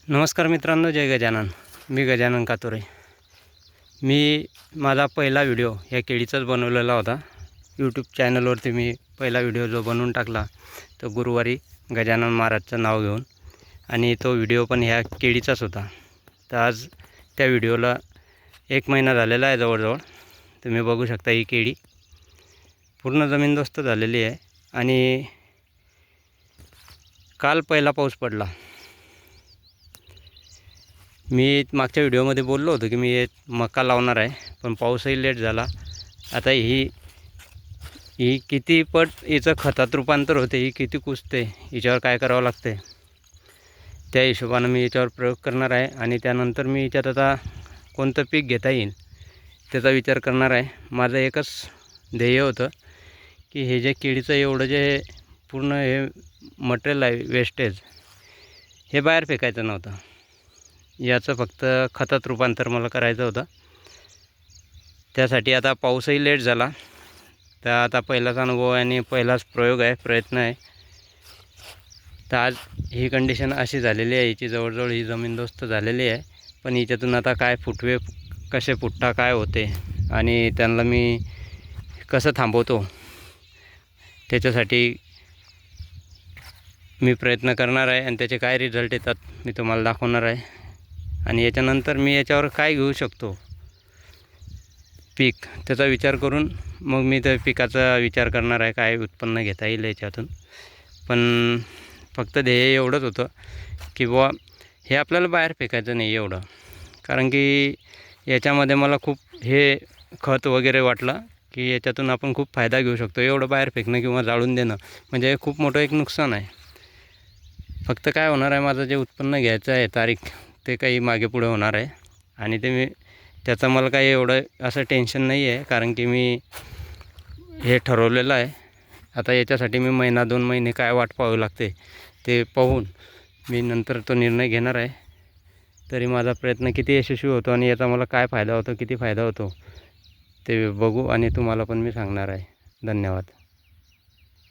नमस्कार मित्रांनो, जय गजानन. मी गजानन कातोरे. माझा पहिला व्हिडिओ ह्या केळीचाच बनवलेला होता. यूट्यूब चॅनलवरती मी पहिला व्हिडिओ जो बनवून टाकला तो गुरुवारी गजानन महाराजचं नाव घेऊन, आणि तो व्हिडिओ पण ह्या केळीचाच होता. तर आज त्या व्हिडिओला 1 महिना झालेला आहे जवळजवळ. तुम्ही बघू शकता ही केळी पूर्ण जमीनदोस्त झालेली आहे. आणि काल पहिला पाऊस पडला. मी मागच्या व्हिडिओमध्ये बोललो होतो की मी मका लावणार आहे, पण पाऊसही लेट झाला. आता ही किती पट हिचं खतात रूपांतर होते, ही किती कुजते, हिच्यावर काय करावं लागते, त्या हिशोबानं मी याच्यावर प्रयोग करणार आहे. आणि त्यानंतर मी याच्यात आता कोणतं पीक घेता येईल त्याचा विचार करणार आहे. माझं एकच ध्येय होतं की हे जे केळीचं एवढं जे पूर्ण हे मटेरियल आहे, वेस्टेज, हे बाहेर फेकायचं नव्हतं. याचं फक्त खतात रूपांतर मला करायचं होतं. त्यासाठी आता पाऊसही लेट झाला, तर आता पहिलाच अनुभव आहे आणि पहिलाच प्रयत्न आहे. तर आज ही कंडिशन अशी झालेली आहे, हिची जवळजवळ ही जमीनदोस्त झालेली आहे. पण हिच्यातून आता काय फुटवे कसे फुटता, काय होते आणि त्यांना मी कसं थांबवतो, त्याच्यासाठी मी प्रयत्न करणार आहे. आणि त्याचे काय रिझल्ट येतात मी तुम्हाला दाखवणार आहे. आणि याच्यानंतर मी याच्यावर काय घेऊ शकतो पीक, त्याचा विचार करून मग मी त्या पिकाचा विचार करणार आहे, काय उत्पन्न घेता येईल याच्यातून. पण फक्त ध्येय एवढंच होतं की बुवा हे आपल्याला बाहेर फेकायचं नाही एवढं. कारण की याच्यामध्ये मला खूप हे खत वगैरे वाटलं की याच्यातून आपण खूप फायदा घेऊ शकतो. एवढं बाहेर फेकणं किंवा जाळून देणं म्हणजे खूप मोठं एक नुकसान आहे. फक्त काय होणार आहे, माझं जे उत्पन्न घ्यायचं आहे तारीख, ते काही मागे पुढे होणार आहे. आणि त्याचं मला काही एवढं असं टेन्शन नाही आहे, कारण की मी हे ठरवलेलं आहे. आता याच्यासाठी मी 1-2 महिने काय वाट पाहावी लागते ते पाहून मी नंतर तो निर्णय घेणार आहे. तरी माझा प्रयत्न किती यशस्वी होतो आणि याचा मला काय फायदा होतो, किती फायदा होतो ते बघू, आणि तुम्हाला पण मी सांगणार आहे. धन्यवाद.